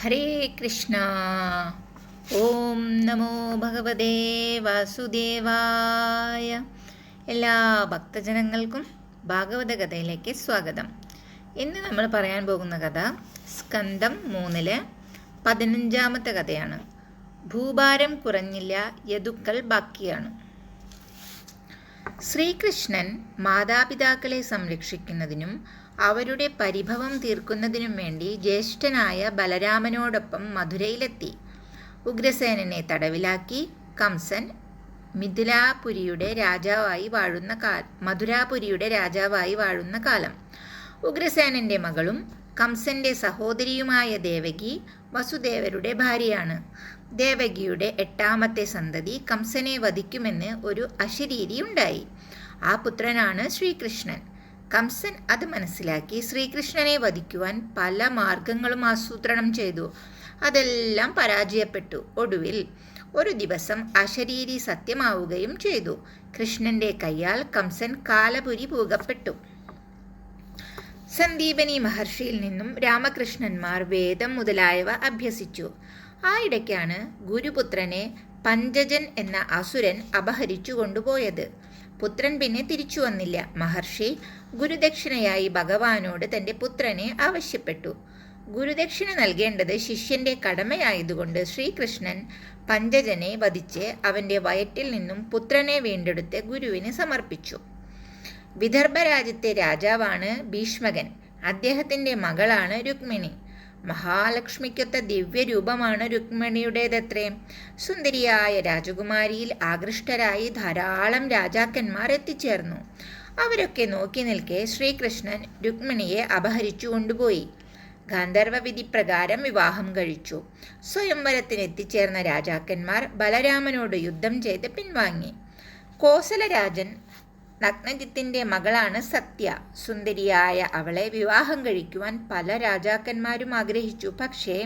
ഹരേ കൃഷ്ണ. ഓം നമോ ഭഗവതേ വാസുദേവായ. എല്ലാ ഭക്തജനങ്ങൾക്കും ഭാഗവത കഥയിലേക്ക് സ്വാഗതം. ഇന്ന് നമ്മൾ പറയാൻ പോകുന്ന കഥ സ്കന്ധം 3 15ാമത്തെ കഥയാണ്. ഭൂഭാരം കുറഞ്ഞില്ല, യദുക്കൾ ബാക്കിയാണ്. ശ്രീകൃഷ്ണൻ മാതാപിതാക്കളെ സംരക്ഷിക്കുന്നതിനും അവരുടെ പരിഭവം തീർക്കുന്നതിനും വേണ്ടി ജ്യേഷ്ഠനായ ബലരാമനോടൊപ്പം മധുരയിലെത്തി. ഉഗ്രസേനനെ തടവിലാക്കി കംസൻ മധുരാപുരിയുടെ രാജാവായി വാഴുന്ന കാലം. ഉഗ്രസേനന്റെ മകളും കംസന്റെ സഹോദരിയുമായ ദേവകി വസുദേവരുടെ ഭാര്യയാണ്. ദേവകിയുടെ 8ാമത്തെ സന്തതി കംസനെ വധിക്കുമെന്ന് ഒരു അശരീരി ഉണ്ടായി. ആ പുത്രനാണ് ശ്രീകൃഷ്ണൻ. കംസൻ അത് മനസ്സിലാക്കി ശ്രീകൃഷ്ണനെ വധിക്കുവാൻ പല മാർഗങ്ങളും ആസൂത്രണം ചെയ്തു. അതെല്ലാം പരാജയപ്പെട്ടു. ഒടുവിൽ ഒരു ദിവസം അശരീരി സത്യമാവുകയും ചെയ്തു. കൃഷ്ണന്റെ കയ്യാൽ കംസൻ കാലപുരി പൂകപ്പെട്ടു. സന്ദീപനി മഹർഷിയിൽ നിന്നും രാമകൃഷ്ണന്മാർ വേദം മുതലായവ അഭ്യസിച്ചു. ആ ഇടയ്ക്കാണ് ഗുരുപുത്രനെ പഞ്ചജൻ എന്ന അസുരൻ അപഹരിച്ചു കൊണ്ടുപോയത്. പുത്രൻ പിന്നെ തിരിച്ചു വന്നില്ല. മഹർഷി ഗുരുദക്ഷിണയായി ഭഗവാനോട് തൻ്റെ പുത്രനെ ആവശ്യപ്പെട്ടു. ഗുരുദക്ഷിണ നൽകേണ്ടത് ശിഷ്യന്റെ കടമയായതുകൊണ്ട് ശ്രീകൃഷ്ണൻ പഞ്ചജനെ വധിച്ച് അവൻ്റെ വയറ്റിൽ നിന്നും പുത്രനെ വീണ്ടെടുത്ത് ഗുരുവിന് സമർപ്പിച്ചു. വിദർഭ രാജ്യത്തെ രാജാവാണ് ഭീഷ്മകൻ. അദ്ദേഹത്തിൻ്റെ മകളാണ് രുക്മിണി. മഹാലക്ഷ്മിക്കൊത്ത ദിവ്യരൂപമാണ് രുക്മിണിയുടേതത്രേ. സുന്ദരിയായ രാജകുമാരിയിൽ ആകൃഷ്ടരായി ധാരാളം രാജാക്കന്മാർ എത്തിച്ചേർന്നു. അവരൊക്കെ നോക്കി നിൽക്കെ ശ്രീകൃഷ്ണൻ രുക്മിണിയെ അപഹരിച്ചു കൊണ്ടുപോയി. ഗാന്ധർവ വിധി പ്രകാരം വിവാഹം കഴിച്ചു. സ്വയംവരത്തിന് എത്തിച്ചേർന്ന രാജാക്കന്മാർ ബലരാമനോട് യുദ്ധം ചെയ്ത് പിൻവാങ്ങി. കോസലരാജൻ നഗ്നജിത്തിന്റെ മകളാണ് സത്യ. സുന്ദരിയായ അവളെ വിവാഹം കഴിക്കുവാൻ പല രാജാക്കന്മാരും ആഗ്രഹിച്ചു. പക്ഷേ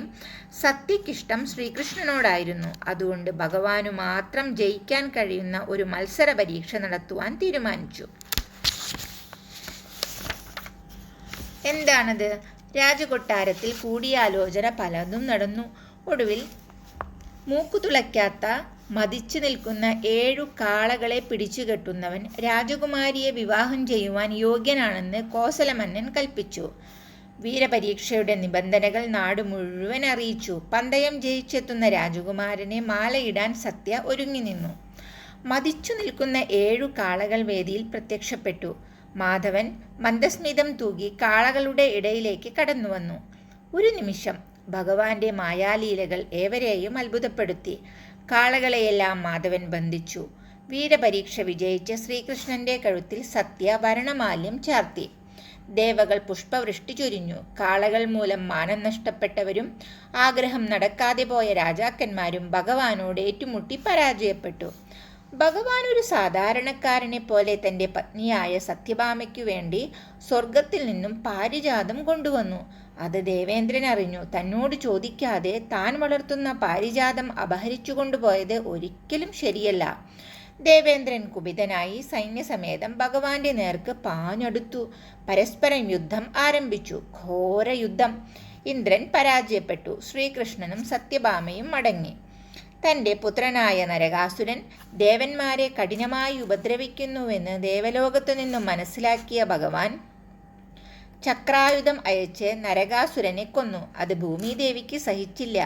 സത്യക്കിഷ്ടം ശ്രീകൃഷ്ണനോടായിരുന്നു. അതുകൊണ്ട് ഭഗവാനു മാത്രം ജയിക്കാൻ കഴിയുന്ന ഒരു മത്സര പരീക്ഷ നടത്തുവാൻ തീരുമാനിച്ചു. എന്താണത്? രാജകൊട്ടാരത്തിൽ കൂടിയാലോചന പലതും നടന്നു. ഒടുവിൽ മൂക്കുതുളയ്ക്കാത്ത മതിച്ചു നിൽക്കുന്ന 7 കാളകളെ പിടിച്ചുകെട്ടുന്നവൻ രാജകുമാരിയെ വിവാഹം ചെയ്യുവാൻ യോഗ്യനാണെന്ന് കോസലമന്നൻ കൽപ്പിച്ചു. വീരപരീക്ഷയുടെ നിബന്ധനകൾ നാട് മുഴുവൻ അറിയിച്ചു. പന്തയം ജയിച്ചെത്തുന്ന രാജകുമാരനെ മാലയിടാൻ സത്യ ഒരുങ്ങി നിന്നു. മതിച്ചു നിൽക്കുന്ന 7 കാളകൾ വേദിയിൽ പ്രത്യക്ഷപ്പെട്ടു. മാധവൻ മന്ദസ്മിതം തൂകി കാളകളുടെ ഇടയിലേക്ക് കടന്നുവന്നു. ഒരു നിമിഷം ഭഗവാന്റെ മായാലീലകൾ ഏവരെയും അത്ഭുതപ്പെടുത്തി. കാളകളെയെല്ലാം മാധവൻ ബന്ധിച്ചു. വീരപരീക്ഷ വിജയിച്ച ശ്രീകൃഷ്ണന്റെ കഴുത്തിൽ സത്യ വരണമാല്യം ചാർത്തി. ദേവകൾ പുഷ്പവൃഷ്ടി ചൊരിഞ്ഞു. കാളകൾ മൂലം മാനം നഷ്ടപ്പെട്ടവരും ആഗ്രഹം നടക്കാതെ പോയ രാജാക്കന്മാരും ഭഗവാനോട് ഏറ്റുമുട്ടി പരാജയപ്പെട്ടു. ഭഗവാൻ ഒരു സാധാരണക്കാരനെ പോലെ തൻ്റെ പത്നിയായ സത്യഭാമയ്ക്കു വേണ്ടി സ്വർഗത്തിൽ നിന്നും പാരിജാതം കൊണ്ടുവന്നു. അത് ദേവേന്ദ്രൻ അറിഞ്ഞു. തന്നോട് ചോദിക്കാതെ താൻ വളർത്തുന്ന പാരിജാതം അപഹരിച്ചു കൊണ്ടുപോയത് ഒരിക്കലും ശരിയല്ല. ദേവേന്ദ്രൻ കുപിതനായി സൈന്യസമേതം ഭഗവാന്റെ നേർക്ക് പാഞ്ഞടുത്തു. പരസ്പരം യുദ്ധം ആരംഭിച്ചു. ഘോര യുദ്ധം. ഇന്ദ്രൻ പരാജയപ്പെട്ടു. ശ്രീകൃഷ്ണനും സത്യഭാമയും മടങ്ങി. തൻ്റെ പുത്രനായ നരകാസുരൻ ദേവന്മാരെ കഠിനമായി ഉപദ്രവിക്കുന്നുവെന്ന് ദേവലോകത്തു നിന്നും മനസ്സിലാക്കിയ ഭഗവാൻ ചക്രായുധം അയച്ച് നരകാസുരനെ കൊന്നു. അത് ഭൂമിദേവിക്ക് സഹിച്ചില്ല.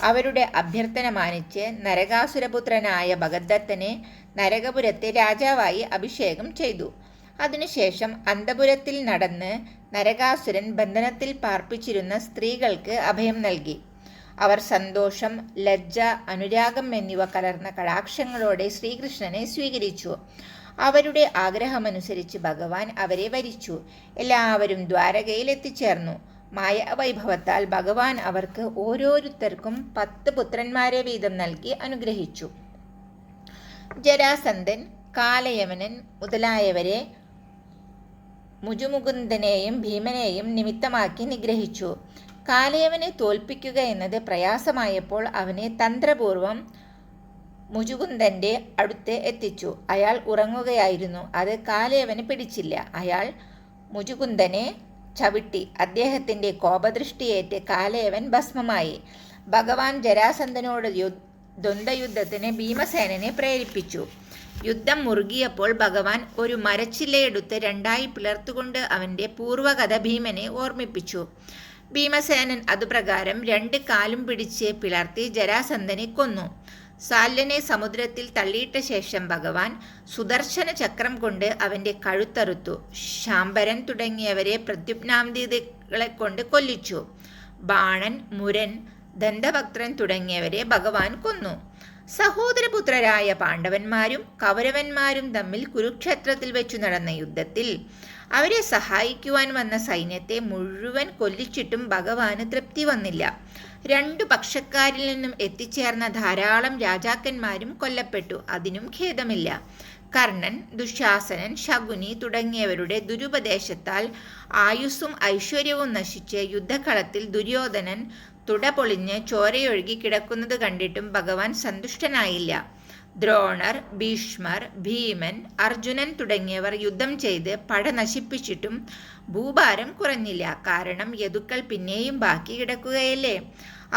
അവരുടെ അഭ്യർത്ഥന മാനിച്ച് നരകാസുരപുത്രനായ ഭഗദത്തനെ നരകപുരത്തെ രാജാവായി അഭിഷേകം ചെയ്തു. അതിനുശേഷം അന്തപുരത്തിൽ നടന്ന് നരകാസുരൻ ബന്ധനത്തിൽ പാർപ്പിച്ചിരുന്ന സ്ത്രീകൾക്ക് അഭയം നൽകി. അവർ സന്തോഷം, ലജ്ജ, അനുരാഗം എന്നിവ കലർന്ന കടാക്ഷങ്ങളോടെ ശ്രീകൃഷ്ണനെ സ്വീകരിച്ചു. അവരുടെ ആഗ്രഹമനുസരിച്ച് ഭഗവാൻ അവരെ വരിച്ചു. എല്ലാവരും ദ്വാരകയിൽ എത്തിച്ചേർന്നു. മായാവൈഭവത്താൽ ഭഗവാൻ അവർക്ക് ഓരോരുത്തർക്കും 10 പുത്രന്മാരെ വീതം നൽകി അനുഗ്രഹിച്ചു. ജരാസന്ധൻ, കാലയവനൻ മുതലായവരെ മുജുമുകുന്ദനെയും ഭീമനെയും നിമിത്തമാക്കി നിഗ്രഹിച്ചു. കാലയവനെ തോൽപ്പിക്കുക എന്നത് പ്രയാസമായപ്പോൾ അവനെ തന്ത്രപൂർവം മുജുകുന്ദൻ്റെ അടുത്ത് എത്തിച്ചു. അയാൾ ഉറങ്ങുകയായിരുന്നു. അത് കാലയവന് പിടിച്ചില്ല. അയാൾ മുജുകുന്ദനെ ചവിട്ടി അദ്ദേഹത്തിൻ്റെ കോപദൃഷ്ടിയേറ്റ് കാലയവൻ ഭസ്മമായി. ഭഗവാൻ ജരാസന്ധനോട് ദ്വന്ദ്വയുദ്ധത്തിന് ഭീമസേനനെ പ്രേരിപ്പിച്ചു. യുദ്ധം മുറുകിയപ്പോൾ ഭഗവാൻ ഒരു മരച്ചില്ലയെടുത്ത് രണ്ടായി പിളർത്തുകൊണ്ട് അവൻ്റെ പൂർവ്വകഥ ഭീമനെ ഓർമ്മിപ്പിച്ചു. ഭീമസേനൻ അതുപ്രകാരം 2 കാലും പിടിച്ച് പിളർത്തി ജരാസന്ധനെ കൊന്നു. സാല്യനെ സമുദ്രത്തിൽ തള്ളിയിട്ട ശേഷം ഭഗവാൻ സുദർശന ചക്രം കൊണ്ട് അവൻ്റെ കഴുത്തറുത്തു. ശാംബരൻ തുടങ്ങിയവരെ പ്രദ്യുമ്നാദികളെ കൊണ്ട് കൊല്ലിച്ചു. ബാണൻ, മുരൻ, ദന്തഭക്തൻ തുടങ്ങിയവരെ ഭഗവാൻ കൊന്നു. സഹോദരപുത്രരായ പാണ്ഡവന്മാരും കൗരവന്മാരും തമ്മിൽ കുരുക്ഷേത്രത്തിൽ വെച്ചു നടന്ന യുദ്ധത്തിൽ അവരെ സഹായിക്കുവാൻ വന്ന സൈന്യത്തെ മുഴുവൻ കൊല്ലിച്ചിട്ടും ഭഗവാന് തൃപ്തി വന്നില്ല. 2 പക്ഷക്കാരിൽ നിന്നും എത്തിച്ചേർന്ന ധാരാളം രാജാക്കന്മാരും കൊല്ലപ്പെട്ടു. അതിനും ഖേദമില്ല. കർണൻ, ദുശാസനൻ, ശകുനി തുടങ്ങിയവരുടെ ദുരുപദേശത്താൽ ആയുസ്സും ഐശ്വര്യവും നശിച്ച് യുദ്ധകളത്തിൽ ദുര്യോധനൻ തുടപൊളിഞ്ഞ് ചോരയൊഴുകി കിടക്കുന്നത് കണ്ടിട്ടും ഭഗവാൻ സന്തുഷ്ടനായില്ല. ദ്രോണർ, ഭീഷ്മർ, ഭീമൻ, അർജുനൻ തുടങ്ങിയവർ യുദ്ധം ചെയ്ത് പട നശിപ്പിച്ചിട്ടും ഭൂഭാരം കുറഞ്ഞില്ല. കാരണം യദുക്കൾ പിന്നെയും ബാക്കി കിടക്കുകയല്ലേ.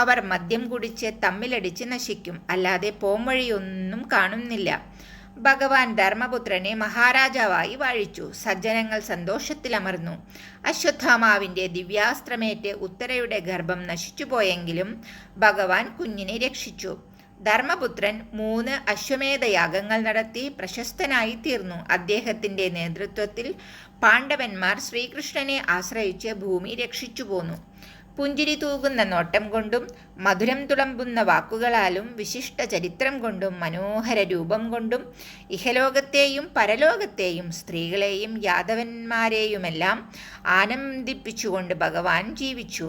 അവർ മദ്യം കുടിച്ച് തമ്മിലടിച്ച് നശിക്കും, അല്ലാതെ പോംവഴിയൊന്നും കാണുന്നില്ല. ഭഗവാൻ ധർമ്മപുത്രനെ മഹാരാജാവായി വാഴിച്ചു. സജ്ജനങ്ങൾ സന്തോഷത്തിലമർന്നു. അശ്വത്ഥാമാവിൻ്റെ ദിവ്യാസ്ത്രമേറ്റ് ഉത്തരയുടെ ഗർഭം നശിച്ചുപോയെങ്കിലും ഭഗവാൻ കുഞ്ഞിനെ രക്ഷിച്ചു. ധർമ്മപുത്രൻ 3 അശ്വമേധയാഗങ്ങൾ നടത്തി പ്രശസ്തനായി തീർന്നു. അദ്ദേഹത്തിൻ്റെ നേതൃത്വത്തിൽ പാണ്ഡവന്മാർ ശ്രീകൃഷ്ണനെ ആശ്രയിച്ച് ഭൂമി രക്ഷിച്ചു പോന്നു. പുഞ്ചിരി തൂകുന്ന നോട്ടം കൊണ്ടും മധുരം തുളമ്പുന്ന വാക്കുകളാലും വിശിഷ്ട ചരിത്രം കൊണ്ടും മനോഹര രൂപം കൊണ്ടും ഇഹലോകത്തെയും പരലോകത്തെയും സ്ത്രീകളെയും യാദവന്മാരെയുമെല്ലാം ആനന്ദിപ്പിച്ചുകൊണ്ട് ഭഗവാൻ ജീവിച്ചു.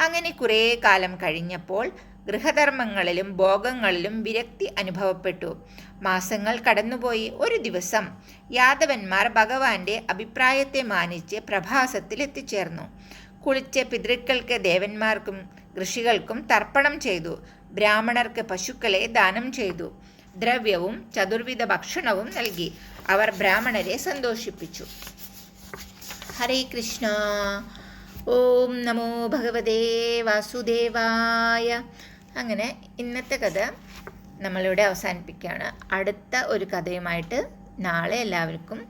അങ്ങനെ കുറേ കാലം കഴിഞ്ഞപ്പോൾ ഗൃഹധർമ്മങ്ങളിലും ഭോഗങ്ങളിലും വിരക്തി അനുഭവപ്പെട്ടു. മാസങ്ങൾ കടന്നുപോയി. ഒരു ദിവസം യാദവന്മാർ ഭഗവാന്റെ അഭിപ്രായത്തെ മാനിച്ച് പ്രഭാസത്തിൽ എത്തിച്ചേർന്നു. കുളിച്ച് പിതൃക്കൾക്ക്, ദേവന്മാർക്കും ഋഷികൾക്കും തർപ്പണം ചെയ്തു. ബ്രാഹ്മണർക്ക് പശുക്കളെ ദാനം ചെയ്തു. ദ്രവ്യവും ചതുർവിധ ഭക്ഷണവും നൽകി. അവർ ബ്രാഹ്മണരെ സന്തോഷിപ്പിച്ചു. ഹരേ കൃഷ്ണ. ഓം നമോ ഭഗവതേ വാസുദേവായ. അങ്ങനെ ഇന്നത്തെ കഥ നമ്മളിവിടെ അവസാനിപ്പിക്കുകയാണ്. അടുത്ത ഒരു കഥയുമായിട്ട് നാളെ എല്ലാവർക്കും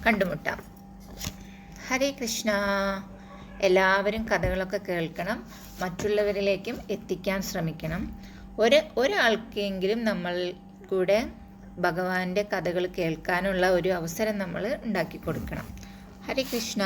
കണ്ടുമുട്ടാം. ഹരേ കൃഷ്ണ. എല്ലാവരും കഥകളൊക്കെ കേൾക്കണം, മറ്റുള്ളവരിലേക്കും എത്തിക്കാൻ ശ്രമിക്കണം. ഒരാൾക്കെങ്കിലും നമ്മൾ കൂടെ ഭഗവാന്റെ കഥകൾ കേൾക്കാനുള്ള ഒരു അവസരം നമ്മൾ ഉണ്ടാക്കി കൊടുക്കണം. ഹരേ കൃഷ്ണ.